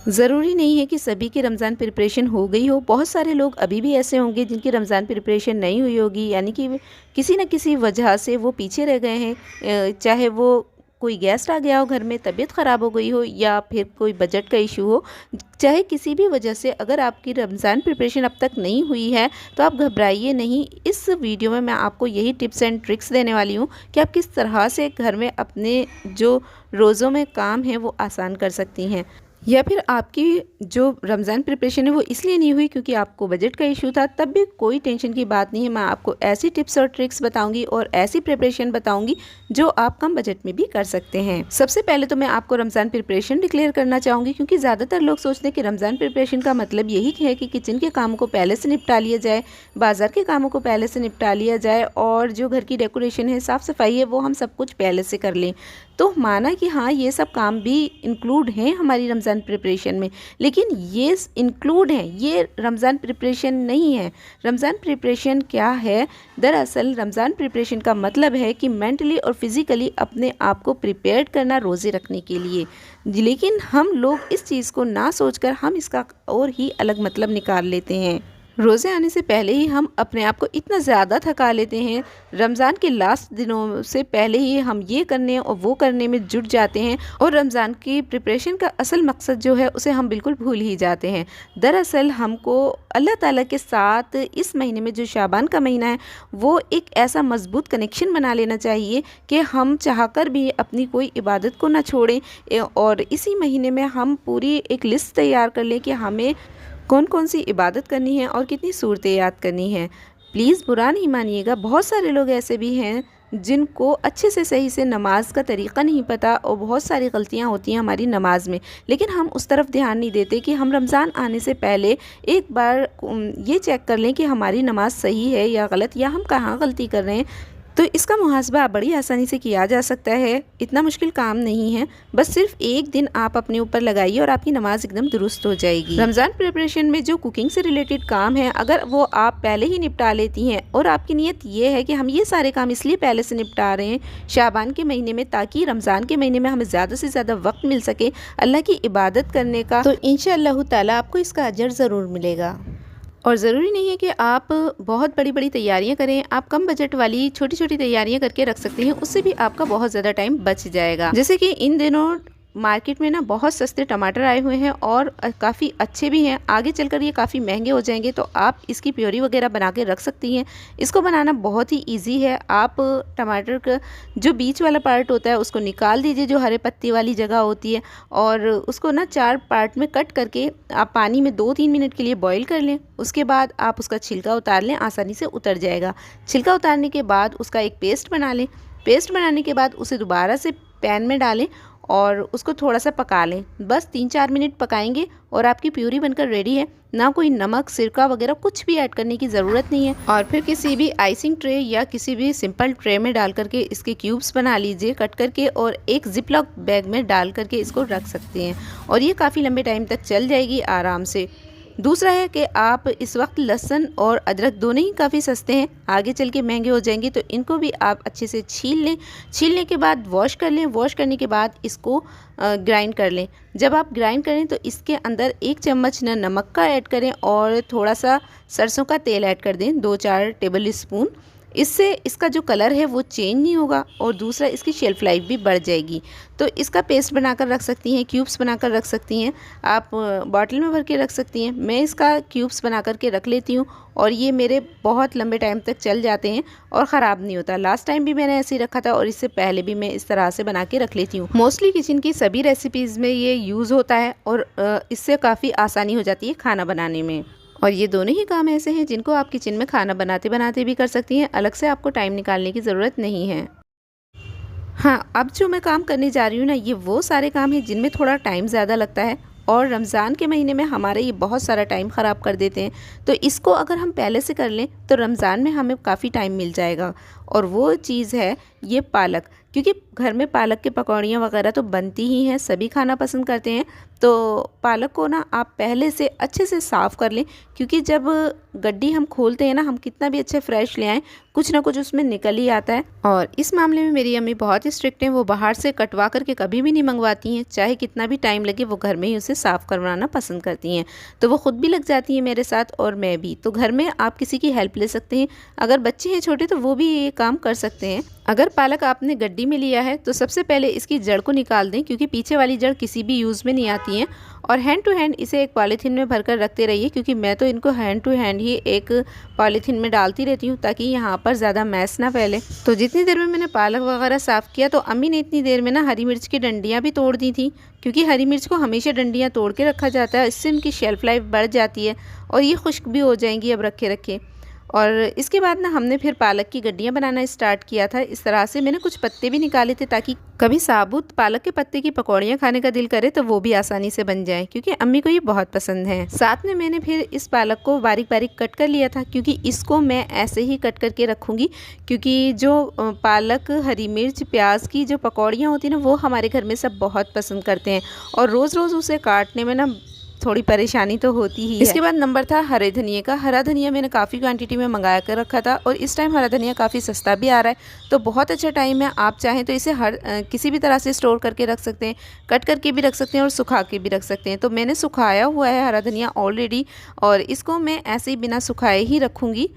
ज़रूरी नहीं है कि सभी की रमज़ान प्रिपरेशन हो गई हो। बहुत सारे लोग अभी भी ऐसे होंगे जिनकी रमज़ान प्रिपरेशन नहीं हुई होगी, यानी कि किसी न किसी वजह से वो पीछे रह गए हैं। चाहे वो कोई गेस्ट आ गया हो घर में, तबीयत ख़राब हो गई हो, या फिर कोई बजट का इशू हो। चाहे किसी भी वजह से अगर आपकी रमज़ान प्रिपरेशन अब तक नहीं हुई है तो आप घबराइए नहीं। इस वीडियो में मैं आपको यही टिप्स एंड ट्रिक्स देने वाली हूँ कि आप किस तरह से घर में अपने जो रोज़ों में काम है वो आसान कर सकती हैं। या फिर आपकी जो रमज़ान प्रिपरेशन है वो इसलिए नहीं हुई क्योंकि आपको बजट का इशू था, तब भी कोई टेंशन की बात नहीं है। मैं आपको ऐसी टिप्स और ट्रिक्स बताऊंगी और ऐसी प्रिपरेशन बताऊंगी जो आप कम बजट में भी कर सकते हैं। सबसे पहले तो मैं आपको रमज़ान प्रिपरेशन डिक्लेयर करना चाहूँगी, क्योंकि ज़्यादातर लोग सोचते हैं कि रमज़ान प्रिपरेशन का मतलब यही है कि किचन के कामों को पहले से निपटा लिया जाए, बाज़ार के कामों को पहले से निपटा लिया जाए, और जो घर की डेकोरेशन है, साफ़ सफाई है, वो हम सब कुछ पहले से कर लें। तो माना कि हाँ, ये सब काम भी इंक्लूड हैं हमारी रमज़ान प्रिपरेशन में, लेकिन ये इंक्लूड हैं, ये रमज़ान प्रिपरेशन नहीं है। रमज़ान प्रिपरेशन क्या है? दरअसल रमज़ान प्रिपरेशन का मतलब है कि मेंटली और फिज़िकली अपने आप को प्रिपेयर्ड करना रोज़े रखने के लिए। लेकिन हम लोग इस चीज़ को ना सोचकर हम इसका और ही अलग मतलब निकाल लेते हैं। रोज़े आने से पहले ही हम अपने आप को इतना ज़्यादा थका लेते हैं, रमज़ान के लास्ट दिनों से पहले ही हम ये करने और वो करने में जुट जाते हैं, और रमज़ान की प्रिपरेशन का असल मकसद जो है उसे हम बिल्कुल भूल ही जाते हैं। दरअसल हमको अल्लाह ताला के साथ इस महीने में, जो शाबान का महीना है, वो एक ऐसा मज़बूत कनेक्शन बना लेना चाहिए कि हम चाहकर भी अपनी कोई इबादत को ना छोड़ें, और इसी महीने में हम पूरी एक लिस्ट तैयार कर लें कि हमें कौन कौन सी इबादत करनी है और कितनी सूरतें याद करनी है। प्लीज़ बुरा नहीं मानिएगा, बहुत सारे लोग ऐसे भी हैं जिनको अच्छे से सही से नमाज का तरीक़ा नहीं पता, और बहुत सारी गलतियां होती हैं हमारी नमाज में, लेकिन हम उस तरफ ध्यान नहीं देते कि हम रमज़ान आने से पहले एक बार ये चेक कर लें कि हमारी नमाज सही है या गलत, या हम कहाँ गलती कर रहे हैं। तो इसका मुहासबा बड़ी आसानी से किया जा सकता है, इतना मुश्किल काम नहीं है। बस सिर्फ एक दिन आप अपने ऊपर लगाइए और आपकी नमाज एकदम दुरुस्त हो जाएगी। रमज़ान प्रिपरेशन में जो कुकिंग से रिलेटेड काम है, अगर वो आप पहले ही निपटा लेती हैं, और आपकी नीयत ये है कि हम ये सारे काम इसलिए पहले से निपटा रहे हैं शाबान के महीने में, ताकि रमज़ान के महीने में हमें ज़्यादा से ज़्यादा वक्त मिल सके अल्लाह की इबादत करने का, तो इंशाअल्लाह ताला आपको इसका अजर ज़रूर मिलेगा। और ज़रूरी नहीं है कि आप बहुत बड़ी बड़ी तैयारियां करें, आप कम बजट वाली छोटी छोटी तैयारियां करके रख सकते हैं, उससे भी आपका बहुत ज़्यादा टाइम बच जाएगा। जैसे कि इन दिनों मार्केट में ना बहुत सस्ते टमाटर आए हुए हैं और काफ़ी अच्छे भी हैं। आगे चलकर ये काफ़ी महंगे हो जाएंगे, तो आप इसकी प्योरी वगैरह बना के रख सकती हैं। इसको बनाना बहुत ही इजी है। आप टमाटर का जो बीच वाला पार्ट होता है उसको निकाल दीजिए, जो हरे पत्ती वाली जगह होती है, और उसको ना 4 पार्ट में कट करके आप पानी में 2-3 मिनट के लिए बॉईल कर लें। उसके बाद आप उसका छिलका उतार लें, आसानी से उतर जाएगा। छिलका उतारने के बाद उसका एक पेस्ट बना लें। पेस्ट बनाने के बाद उसे दोबारा से पैन में डालें और उसको थोड़ा सा पका लें। बस 3-4 मिनट पकाएंगे और आपकी प्यूरी बनकर रेडी है। ना कोई नमक, सिरका वगैरह कुछ भी ऐड करने की ज़रूरत नहीं है। और फिर किसी भी आइसिंग ट्रे या किसी भी सिंपल ट्रे में डाल करके इसके क्यूब्स बना लीजिए कट करके, और एक जिपलॉक बैग में डाल करके इसको रख सकते हैं, और ये काफ़ी लंबे टाइम तक चल जाएगी आराम से। दूसरा है कि आप इस वक्त लहसुन और अदरक दोनों ही काफ़ी सस्ते हैं, आगे चल के महंगे हो जाएंगे, तो इनको भी आप अच्छे से छील लें। छीलने के बाद वॉश कर लें। वॉश करने के बाद इसको ग्राइंड कर लें। जब आप ग्राइंड करें तो इसके अंदर 1 चम्मच नमक का ऐड करें और थोड़ा सा सरसों का तेल ऐड कर दें, 2-4 टेबल स्पून। इससे इसका जो कलर है वो चेंज नहीं होगा, और दूसरा इसकी शेल्फ लाइफ भी बढ़ जाएगी। तो इसका पेस्ट बनाकर रख सकती हैं, क्यूब्स बनाकर रख सकती हैं, आप बॉटल में भर के रख सकती हैं। मैं इसका क्यूब्स बना करके रख लेती हूँ, और ये मेरे बहुत लंबे टाइम तक चल जाते हैं और ख़राब नहीं होता। लास्ट टाइम भी मैंने ऐसे ही रखा था, और इससे पहले भी मैं इस तरह से बना के रख लेती हूँ। मोस्टली किचन की सभी रेसिपीज़ में ये यूज़ होता है, और इससे काफ़ी आसानी हो जाती है खाना बनाने में। और ये दोनों ही काम ऐसे हैं जिनको आप किचन में खाना बनाते बनाते भी कर सकती हैं, अलग से आपको टाइम निकालने की ज़रूरत नहीं है। हाँ, अब जो मैं काम करने जा रही हूँ ना, ये वो सारे काम हैं जिनमें थोड़ा टाइम ज़्यादा लगता है, और रमज़ान के महीने में हमारे ये बहुत सारा टाइम ख़राब कर देते हैं। तो इसको अगर हम पहले से कर लें तो रमज़ान में हमें काफ़ी टाइम मिल जाएगा। और वो चीज़ है ये पालक, क्योंकि घर में पालक के पकौड़ियाँ वगैरह तो बनती ही हैं, सभी खाना पसंद करते हैं। तो पालक को ना आप पहले से अच्छे से साफ़ कर लें, क्योंकि जब गड्डी हम खोलते हैं ना, हम कितना भी अच्छे फ्रेश ले आएँ, कुछ ना कुछ उसमें निकल ही आता है। और इस मामले में मेरी अम्मी बहुत ही स्ट्रिक्ट हैं, वो बाहर से कटवा करके कभी भी नहीं मंगवाती हैं, चाहे कितना भी टाइम लगे वो घर में ही उसे से साफ़ करवाना पसंद करती हैं। तो वो ख़ुद भी लग जाती हैं मेरे साथ और मैं भी। तो घर में आप किसी की हेल्प ले सकते हैं। अगर बच्चे हैं छोटे तो वो भी ये काम कर सकते हैं। अगर पालक आपने गड्डी में लिया है तो सबसे पहले इसकी जड़ को निकाल दें, क्योंकि पीछे वाली जड़ किसी भी यूज़ में नहीं आती है। और हैंड टू हैंड इसे एक पॉलीथीन में भरकर रखते रहिए, क्योंकि मैं तो इनको हैंड टू हैंड ही एक पॉलीथीन में डालती रहती हूँ ताकि यहाँ पर ज़्यादा मैस ना फैले। तो जितनी देर में मैंने पालक वगैरह साफ़ किया तो अम्मी ने इतनी देर में ना हरी मिर्च की डंडियाँ भी तोड़ दी थी, क्योंकि हरी मिर्च को हमेशा डंडियाँ तोड़ के रखा जाता है। इससे इनकी शेल्फ़ लाइफ बढ़ जाती है और ये खुश्क भी हो जाएंगी अब रखे रखे। और इसके बाद ना हमने फिर पालक की गड्डियाँ बनाना स्टार्ट किया था। इस तरह से मैंने कुछ पत्ते भी निकाले थे ताकि कभी साबुत पालक के पत्ते की पकौड़ियाँ खाने का दिल करे तो वो भी आसानी से बन जाए, क्योंकि अम्मी को ये बहुत पसंद है। साथ में मैंने फिर इस पालक को बारीक बारीक कट कर लिया था, क्योंकि इसको मैं ऐसे ही कट करके रखूँगी, क्योंकि जो पालक, हरी मिर्च, प्याज की जो पकौड़ियाँ होती हैं ना वो हमारे घर में सब बहुत पसंद करते हैं और रोज़ रोज़ उसे काटने में ना थोड़ी परेशानी तो होती ही है। इसके बाद नंबर था हरे धनिए का। हरा धनिया मैंने काफ़ी क्वांटिटी में मंगाया कर रखा था और इस टाइम हरा धनिया काफ़ी सस्ता भी आ रहा है, तो बहुत अच्छा टाइम है। आप चाहें तो इसे किसी भी तरह से स्टोर करके रख सकते हैं, कट करके भी रख सकते हैं और सुखा के भी रख सकते हैं। तो मैंने सुखाया हुआ है हरा धनिया ऑलरेडी और इसको मैं ऐसे ही बिना सुखाए ही रखूँगी।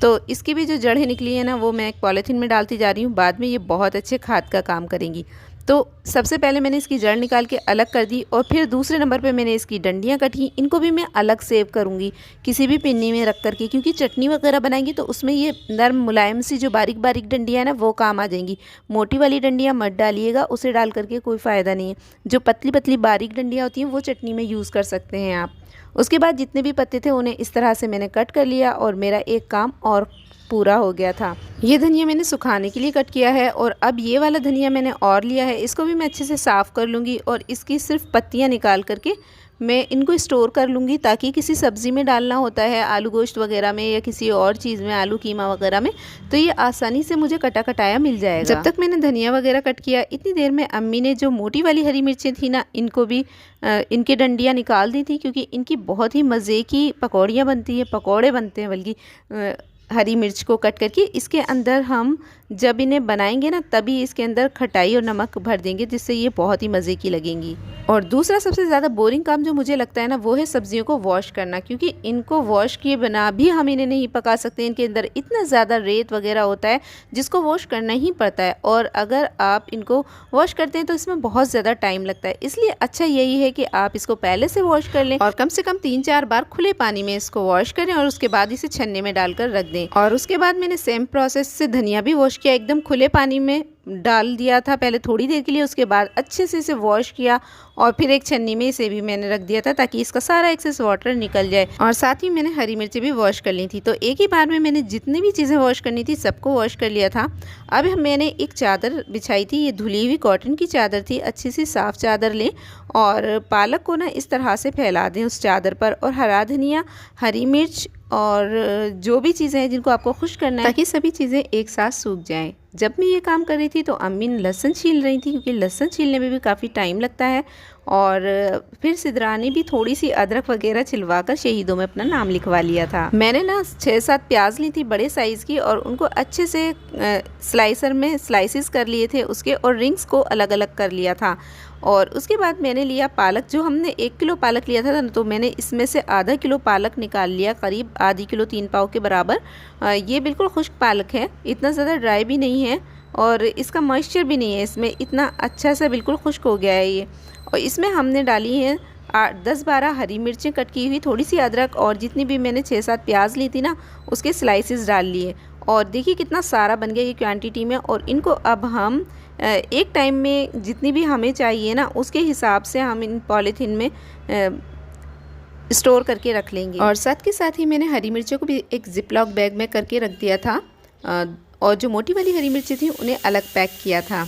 तो इसकी भी जो जड़ें निकली है ना वो मैं एक पॉलीथीन में डालती जा रही हूँ। बाद में ये बहुत अच्छे खाद का काम करेंगी। तो सबसे पहले मैंने इसकी जड़ निकाल के अलग कर दी और फिर दूसरे नंबर पे मैंने इसकी डंडियाँ कटी। इनको भी मैं अलग सेव करूँगी किसी भी पिन्नी में रख करके, क्योंकि चटनी वगैरह बनाएंगी तो उसमें ये नरम मुलायम सी जो बारीक बारीक डंडियाँ हैं ना वो काम आ जाएंगी। मोटी वाली डंडियाँ मत डालिएगा, उसे डाल करके कोई फ़ायदा नहीं है। जो पतली पतली बारीक डंडियाँ होती हैं वो चटनी में यूज़ कर सकते हैं आप। उसके बाद जितने भी पत्ते थे उन्हें इस तरह से मैंने कट कर लिया और मेरा एक काम और पूरा हो गया था। ये धनिया मैंने सुखाने के लिए कट किया है और अब ये वाला धनिया मैंने और लिया है। इसको भी मैं अच्छे से साफ़ कर लूँगी और इसकी सिर्फ पत्तियाँ निकाल करके मैं इनको स्टोर कर लूँगी, ताकि किसी सब्ज़ी में डालना होता है, आलू गोश्त वगैरह में या किसी और चीज़ में, आलू कीमा वगैरह में, तो ये आसानी से मुझे कटा कटाया मिल जाएगा। जब तक मैंने धनिया वगैरह कट किया इतनी देर में अम्मी ने जो मोटी वाली हरी मिर्चें थी ना इनको भी इनकी डंडियाँ निकाल दी थी, क्योंकि इनकी बहुत ही मज़े की पकौड़ियाँ बनती हैं, पकौड़े बनते हैं बल्कि हरी मिर्च को कट करके। इसके अंदर हम जब इन्हें बनाएंगे ना तभी इसके अंदर खटाई और नमक भर देंगे, जिससे ये बहुत ही मज़े की लगेंगी। और दूसरा सबसे ज़्यादा बोरिंग काम जो मुझे लगता है ना वो है सब्जियों को वॉश करना, क्योंकि इनको वॉश किए बिना भी हम इन्हें नहीं पका सकते। इनके अंदर इतना ज़्यादा रेत वगैरह होता है जिसको वॉश करना ही पड़ता है, और अगर आप इनको वॉश करते हैं तो इसमें बहुत ज़्यादा टाइम लगता है। इसलिए अच्छा यही है कि आप इसको पहले से वॉश कर लें और कम से कम 3-4 बार खुले पानी में इसको वॉश करें और उसके बाद इसे छन्ने में डालकर रख दें। और उसके बाद मैंने सेम प्रोसेस से धनिया भी वॉश किया, एकदम खुले पानी में डाल दिया था पहले थोड़ी देर के लिए, उसके बाद अच्छे से इसे वॉश किया और फिर एक छन्नी में इसे भी मैंने रख दिया था ताकि इसका सारा एक्सेस वाटर निकल जाए। और साथ ही मैंने हरी मिर्ची भी वॉश कर ली थी। तो एक ही बार में मैंने जितनी भी चीज़ें वॉश करनी थी सबको वॉश कर लिया था। अब मैंने एक चादर बिछाई थी, ये धुली हुई कॉटन की चादर थी। अच्छी सी साफ़ चादर लें और पालक को ना इस तरह से फैला दें उस चादर पर, और हरा धनिया, हरी मिर्च और जो भी चीज़ें हैं जिनको आपको खुश करना है, ताकि सभी चीज़ें एक साथ सूख जाएं। जब मैं ये काम कर रही थी तो अम्मी लहसुन छील रही थी, क्योंकि लहसुन छीलने में भी काफ़ी टाइम लगता है। और फिर सिदरानी भी थोड़ी सी अदरक वगैरह छिलवा कर शहीदों में अपना नाम लिखवा लिया था। मैंने ना 6-7 प्याज ली थी बड़े साइज़ की और उनको अच्छे से स्लाइसर में स्लाइसिस कर लिए थे उसके, और रिंग्स को अलग अलग कर लिया था। और उसके बाद मैंने लिया पालक। जो हमने 1 किलो पालक लिया था तो मैंने इसमें से आधा किलो पालक निकाल लिया, करीब आधी किलो 3 पाव के बराबर। ये बिल्कुल खुश्क पालक है, इतना ज़्यादा ड्राई भी नहीं है और इसका मॉइस्चर भी नहीं है इसमें, इतना अच्छा सा बिल्कुल खुश्क हो गया है ये। और इसमें हमने डाली है 10-12 हरी मिर्चें कट की हुई, थोड़ी सी अदरक, और जितनी भी मैंने 6-7 प्याज ली थी ना उसके स्लाइसेस डाल लिए। और देखिए कितना सारा बन गया ये क्वांटिटी में। और इनको अब हम एक टाइम में जितनी भी हमें चाहिए ना उसके हिसाब से हम इन पॉलीथीन में स्टोर करके रख लेंगे। और साथ के साथ ही मैंने हरी मिर्चों को भी एक जिपलॉक बैग में करके रख दिया था, और जो मोटी वाली हरी मिर्ची थी उन्हें अलग पैक किया था।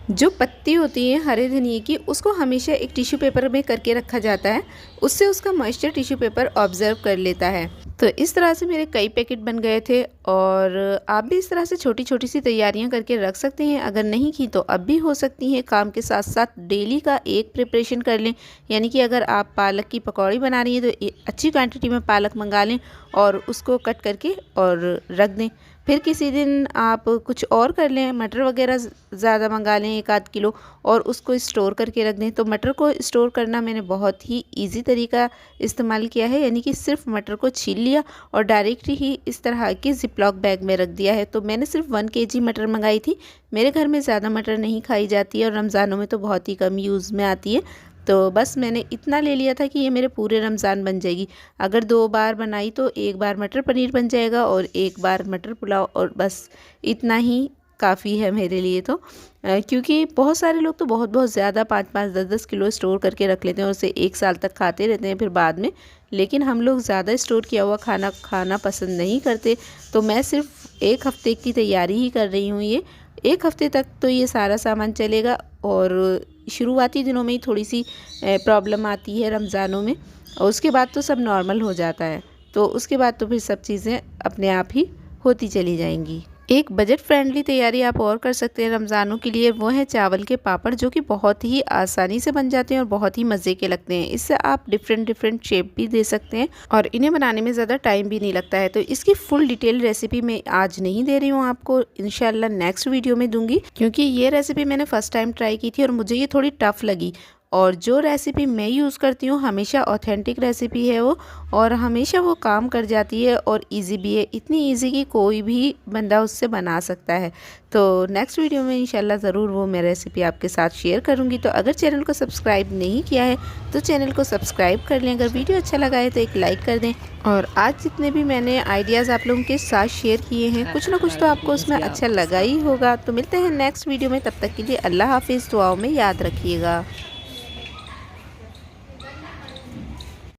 जो पत्ती होती है हरे धनिए की उसको हमेशा एक टिश्यू पेपर में करके रखा जाता है, उससे उसका मॉइस्चर टिश्यू पेपर ऑब्जर्व कर लेता है। तो इस तरह से मेरे कई पैकेट बन गए थे, और आप भी इस तरह से छोटी छोटी सी तैयारियां करके रख सकते हैं। अगर नहीं की तो अब भी हो सकती हैं। काम के साथ साथ डेली का एक प्रिपरेशन कर लें, यानी कि अगर आप पालक की पकौड़ी बना रही हैं तो अच्छी क्वांटिटी में पालक मंगा लें और उसको कट करके और रख दें। फिर किसी दिन आप कुछ और कर लें, मटर वगैरह ज़्यादा मंगा लें 1 आध किलो और उसको स्टोर करके रख दें। तो मटर को स्टोर करना मैंने बहुत ही इजी तरीका इस्तेमाल किया है, यानी कि सिर्फ मटर को छील लिया और डायरेक्ट ही इस तरह के ज़िप्लॉक बैग में रख दिया है। तो मैंने सिर्फ 1 केजी मटर मंगाई थी। मेरे घर में ज़्यादा मटर नहीं खाई जाती है और रमज़ानों में तो बहुत ही कम यूज़ में आती है। तो बस मैंने इतना ले लिया था कि ये मेरे पूरे रमज़ान बन जाएगी। अगर 2 बार बनाई तो 1 बार मटर पनीर बन जाएगा और 1 बार मटर पुलाव, और बस इतना ही काफ़ी है मेरे लिए तो। क्योंकि बहुत सारे लोग तो बहुत बहुत ज़्यादा 5-5 10-10 किलो स्टोर करके रख लेते हैं और उसे 1 साल तक खाते रहते हैं फिर बाद में। लेकिन हम लोग ज़्यादा स्टोर किया हुआ खाना खाना पसंद नहीं करते। तो मैं सिर्फ 1 हफ़्ते की तैयारी ही कर रही हूँ। ये 1 हफ़्ते तक तो ये सारा सामान चलेगा और शुरुआती दिनों में ही थोड़ी सी प्रॉब्लम आती है रमज़ानों में, और उसके बाद तो सब नॉर्मल हो जाता है। तो उसके बाद तो फिर सब चीज़ें अपने आप ही होती चली जाएंगी। एक बजट फ्रेंडली तैयारी आप और कर सकते हैं रमज़ानों के लिए, वो है चावल के पापड़, जो कि बहुत ही आसानी से बन जाते हैं और बहुत ही मज़े के लगते हैं। इससे आप डिफरेंट शेप भी दे सकते हैं और इन्हें बनाने में ज़्यादा टाइम भी नहीं लगता है। तो इसकी फुल डिटेल रेसिपी मैं आज नहीं दे रही हूँ आपको, इंशाल्लाह नेक्स्ट वीडियो में दूंगी, क्योंकि ये रेसिपी मैंने फ़र्स्ट टाइम ट्राई की थी और मुझे ये थोड़ी टफ लगी। और जो रेसिपी मैं यूज़ करती हूँ हमेशा ऑथेंटिक रेसिपी है वो, और हमेशा वो काम कर जाती है और इजी भी है, इतनी इजी कि कोई भी बंदा उससे बना सकता है। तो नेक्स्ट वीडियो में इंशाल्लाह ज़रूर वो मैं रेसिपी आपके साथ शेयर करूँगी। तो अगर चैनल को सब्सक्राइब नहीं किया है तो चैनल को सब्सक्राइब कर लें। अगर वीडियो अच्छा लगा है तो एक लाइक कर दें। और आज जितने भी मैंने आइडियाज़ आप लोगों के साथ शेयर किए हैं, कुछ ना कुछ तो आपको उसमें अच्छा लगा ही होगा। तो मिलते हैं नेक्स्ट वीडियो में, तब तक के लिए अल्लाह हाफिज़, दुआओं में याद रखिएगा।